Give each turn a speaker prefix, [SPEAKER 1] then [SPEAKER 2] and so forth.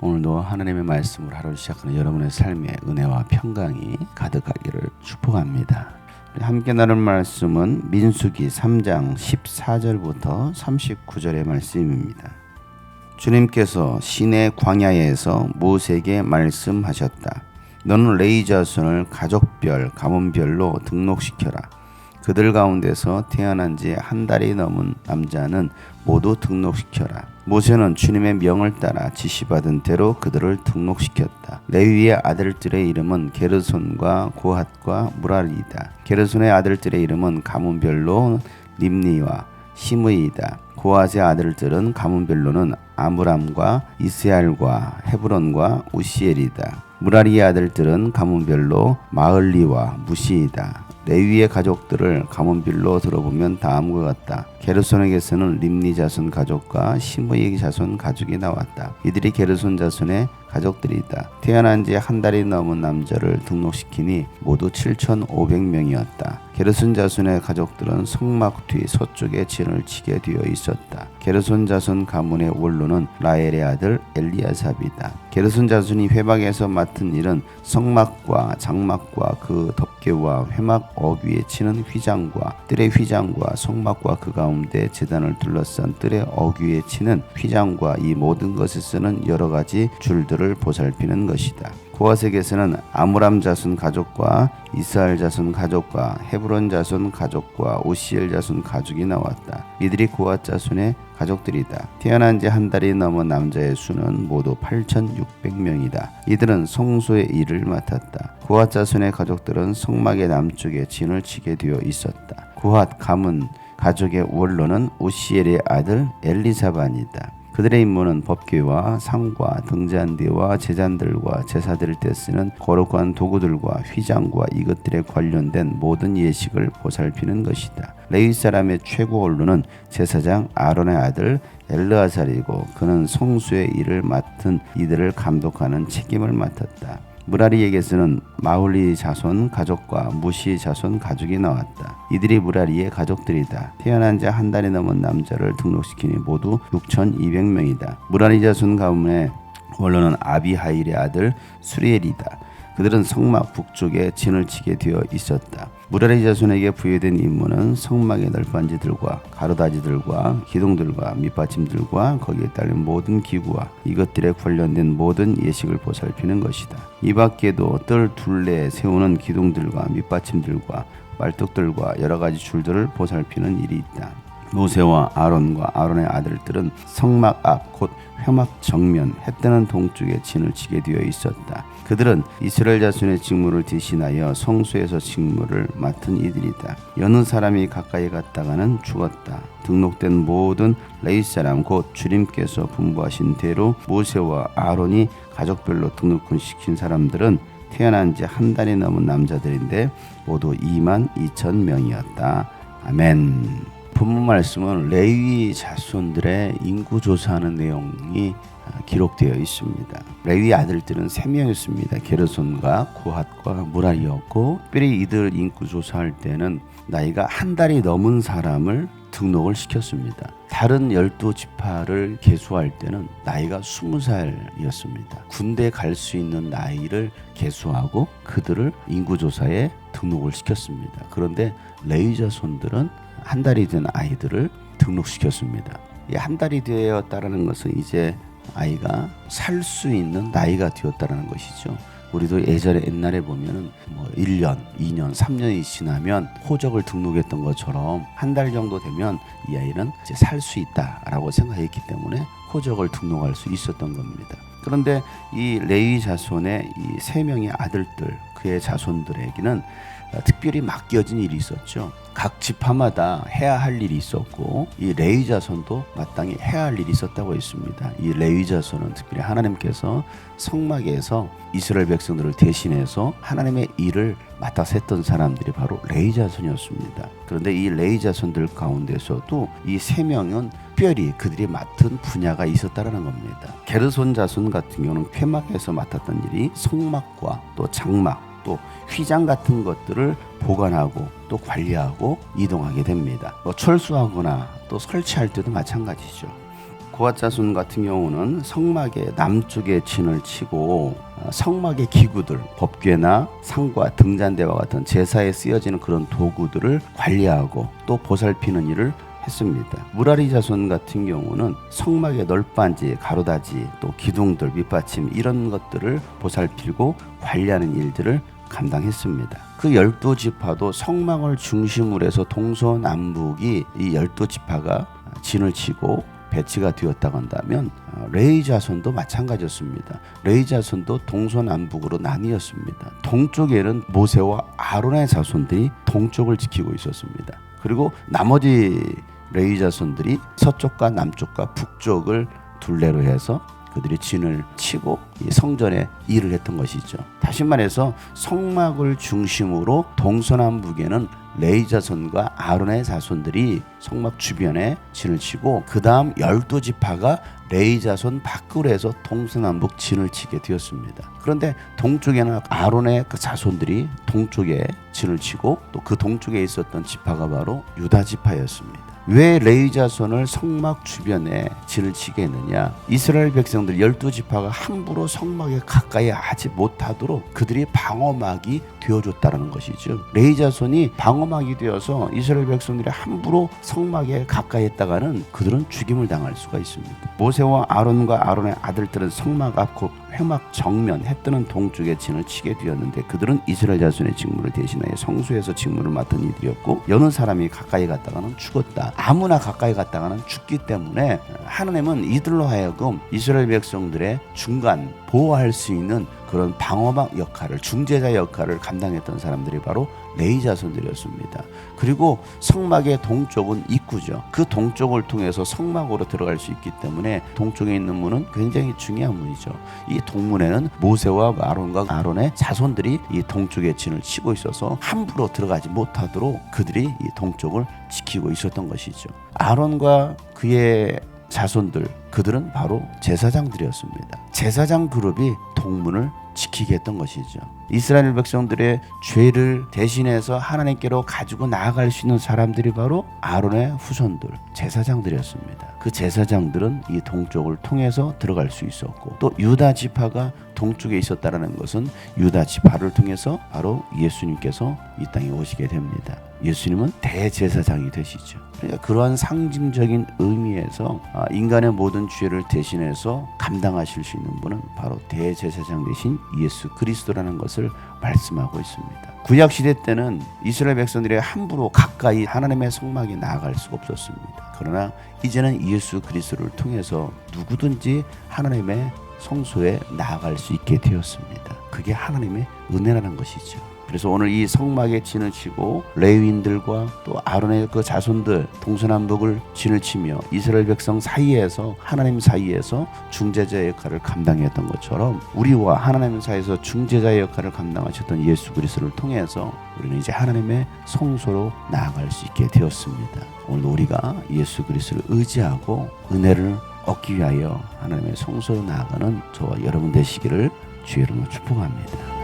[SPEAKER 1] 오늘도 하나님의 말씀으로 하루를 시작하는 여러분의 삶에 은혜와 평강이 가득하기를 축복합니다. 함께 나눌 말씀은 민수기 3장 14절부터 39절의 말씀입니다. 주님께서 시내 광야에서 모세에게 말씀하셨다. 너는 레위 자손을 가족별, 가문별로 등록시켜라. 그들 가운데서 태어난 지 한 달이 넘은 남자는 모두 등록시켜라. 모세는 주님의 명을 따라 지시받은 대로 그들을 등록시켰다. 레위의 아들들의 이름은 게르손과 고핫과 무랄이다. 게르손의 아들들의 이름은 가문별로 림니와 시므이다. 고핫의 아들들은 가문별로는 아므람과 이스얄과 헤브론과 우시엘이다. 무라리의 아들들은 가문별로 마을리와 무시이다. 레위의 가족들을 가문별로 들어보면 다음과 같다. 게르손에게서는 림니 자손 가족과 시므이 자손 가족이 나왔다. 이들이 게르손 자손의 가족들이다. 태어난 지 한 달이 넘은 남자를 등록시키니 모두 7,500명이었다. 게르손 자손의 가족들은 성막 뒤 서쪽에 진을 치게 되어 있었다. 게르손 자손 가문의 원로는 라엘의 아들 엘리아삽이다. 게르손 자손이 회막에서 맡은 일은 성막과 장막과 그 덮개와 회막 어귀에 치는 휘장과 뜰의 휘장과 성막과 그 가운데 제단을 둘러싼 뜰의 어귀에 치는 휘장과 이 모든 것에 쓰는 여러 가지 줄들을 보살피는 것이다. 고핫에게서는 아므람 자손 가족과 이스라엘 자손 가족과 헤브론 자손 가족과 오시엘 자손 가족이 나왔다. 이들이 고핫 자손의 가족들이다. 태어난 지 한 달이 넘은 남자의 수는 모두 8,600명이다. 이들은 성소의 일을 맡았다. 고핫 자손의 가족들은 성막의 남쪽에 진을 치게 되어 있었다. 고핫 가문 가족의 원로는 오시엘의 아들 엘리사반이다. 그들의 임무는 법궤와 상과 등잔대와 제잔들과 제사드릴 때 쓰는 거룩한 도구들과 휘장과 이것들에 관련된 모든 예식을 보살피는 것이다. 레위 사람의 최고 원로는 제사장 아론의 아들 엘르아살이고 그는 성수의 일을 맡은 이들을 감독하는 책임을 맡았다. 무라리에게서는 마울리 자손 가족과 무시 자손 가족이 나왔다. 이들이 무라리의 가족들이다. 태어난 지 한 달이 넘은 남자를 등록시키니 모두 6,200명이다. 무라리 자손 가문의 원로는 아비하일의 아들 수리엘이다. 그들은 성막 북쪽에 진을 치게 되어 있었다. 무라리 자손에게 부여된 임무는 성막의 널판지들과 가로다지들과 기둥들과 밑받침들과 거기에 딸린 모든 기구와 이것들에 관련된 모든 예식을 보살피는 것이다. 이 밖에도 뜰 둘레에 세우는 기둥들과 밑받침들과 말뚝들과 여러 가지 줄들을 보살피는 일이 있다. 모세와 아론과 아론의 아들들은 성막 앞 곧 회막 정면 해 뜨는 동쪽에 진을 치게 되어 있었다. 그들은 이스라엘 자손의 직무를 대신하여 성소에서 직무를 맡은 이들이다. 여느 사람이 가까이 갔다가는 죽었다. 등록된 모든 레위 사람 곧 주님께서 분부하신 대로 모세와 아론이 가족별로 등록시킨 사람들은 태어난 지 한 달이 넘은 남자들인데 모두 22,000명이었다. 아멘. 본문 말씀은 레위 자손들의 인구 조사하는 내용이 기록되어 있습니다. 레위 아들들은 3명이었습니다. 게르손과 고핫과 무라리였고 특별히 이들 인구 조사할 때는 나이가 한 달이 넘은 사람을 등록을 시켰습니다. 다른 12지파를 계수할 때는 나이가 20살이었습니다. 군대 갈 수 있는 나이를 계수하고 그들을 인구조사에 등록을 시켰습니다. 그런데 레위 자손들은 한 달이 된 아이들을 등록시켰습니다. 이 한 달이 되었다라는 것은 이제 아이가 살 수 있는 나이가 되었다라는 것이죠. 우리도 옛날에 보면은 1년, 2년, 3년이 지나면 호적을 등록했던 것처럼 한 달 정도 되면 이 아이는 이제 살 수 있다라고 생각했기 때문에 호적을 등록할 수 있었던 겁니다. 그런데 이 레위 자손의 이 3명의 아들들, 그의 자손들에게는 특별히 맡겨진 일이 있었죠. 각 지파마다 해야 할 일이 있었고 이 레위 자손도 마땅히 해야 할 일이 있었다고 했습니다. 이 레위 자손은 특별히 하나님께서 성막에서 이스라엘 백성들을 대신해서 하나님의 일을 맡아서 했던 사람들이 바로 레위 자손이었습니다. 그런데 이 레위 자손들 가운데서도 이 3명은 특별히 그들이 맡은 분야가 있었다는 겁니다. 게르손 자손 같은 경우는 회막에서 맡았던 일이 성막과 또 장막 또 휘장 같은 것들을 보관하고 또 관리하고 이동하게 됩니다. 철수하거나 또 설치할 때도 마찬가지죠. 고핫 자손 같은 경우는 성막의 남쪽에 진을 치고 성막의 기구들, 법궤나 상과 등잔대와 같은 제사에 쓰여지는 그런 도구들을 관리하고 또 보살피는 일을 했습니다. 무라리 자손 같은 경우는 성막의 널빤지, 가로다지, 또 기둥들, 밑받침 이런 것들을 보살피고 관리하는 일들을 감당했습니다. 그 12지파도 성막을 중심으로 해서 동서남북이 이 12지파가 진을 치고 배치가 되었다고 한다면 레위 자손도 마찬가지였습니다. 레위 자손도 동서남북으로 나뉘었습니다. 동쪽에는 모세와 아론의 자손들이 동쪽을 지키고 있었습니다. 그리고 나머지 레위 자손들이 서쪽과 남쪽과 북쪽을 둘레로 해서 그들이 진을 치고 성전에 일을 했던 것이죠. 다시 말해서 성막을 중심으로 동서남북에는 레위 자손과 아론의 자손들이 성막 주변에 진을 치고 그 다음 12지파가 레위 자손 밖으로 해서 동서남북 진을 치게 되었습니다. 그런데 동쪽에는 아론의 그 자손들이 동쪽에 진을 치고 또 그 동쪽에 있었던 지파가 바로 유다 지파였습니다. 왜 레위 자손을 성막 주변에 진을 치게 했느냐? 이스라엘 백성들 12지파가 함부로 성막에 가까이 하지 못하도록 그들이 방어막이 되어줬다는 것이죠. 레위 자손이 방어막이 되어서 이스라엘 백성들이 함부로 성막에 가까이 했다가는 그들은 죽임을 당할 수가 있습니다. 모세와 아론과 아론의 아들들은 성막 앞 곧 회막 정면 해 뜨는 동쪽에 진을 치게 되었는데 그들은 이스라엘 자손의 직무를 대신하여 성소에서 직무를 맡은 이들이었고 여느 사람이 가까이 갔다가는 죽었다. 아무나 가까이 갔다가는 죽기 때문에 하나님은 이들로 하여금 이스라엘 백성들의 중간 보호할 수 있는 그런 방어막 역할을, 중재자 역할을 감당했던 사람들이 바로 레위 자손들이었습니다. 그리고 성막의 동쪽은 입구죠. 그 동쪽을 통해서 성막으로 들어갈 수 있기 때문에 동쪽에 있는 문은 굉장히 중요한 문이죠. 이 동문에는 모세와 아론과 아론의 자손들이 이 동쪽에 진을 치고 있어서 함부로 들어가지 못하도록 그들이 이 동쪽을 지키고 있었던 것이죠. 아론과 그의 자손들, 그들은 바로 제사장들이었습니다. 제사장 그룹이 동문을 지키게 했던 것이죠. 이스라엘 백성들의 죄를 대신해서 하나님께로 가지고 나아갈 수 있는 사람들이 바로 아론의 후손들, 제사장들이었습니다. 그 제사장들은 이 동쪽을 통해서 들어갈 수 있었고 또 유다 지파가 동쪽에 있었다는 것은 유다 지파를 통해서 바로 예수님께서 이 땅에 오시게 됩니다. 예수님은 대제사장이 되시죠. 그러니까 그러한 상징적인 의미에서 인간의 모든 죄를 대신해서 감당하실 수 있는 분은 바로 대제사장 되신 예수 그리스도라는 것을 말씀하고 있습니다. 구약 시대 때는 이스라엘 백성들이 함부로 가까이 하나님의 성막에 나아갈 수가 없었습니다. 그러나 이제는 예수 그리스도를 통해서 누구든지 하나님의 성소에 나아갈 수 있게 되었습니다. 그게 하나님의 은혜라는 것이죠. 그래서 오늘 이 성막에 진을 치고 레위인들과 또 아론의 그 자손들 동서남북을 진을 치며 이스라엘 백성 사이에서 하나님 사이에서 중재자 역할을 감당했던 것처럼 우리와 하나님 사이에서 중재자 역할을 감당하셨던 예수 그리스도를 통해서 우리는 이제 하나님의 성소로 나아갈 수 있게 되었습니다. 오늘 우리가 예수 그리스도를 의지하고 은혜를 얻기 위하여 하나님의 성소로 나아가는 저와 여러분 되시기를 주의 이름으로 축복합니다.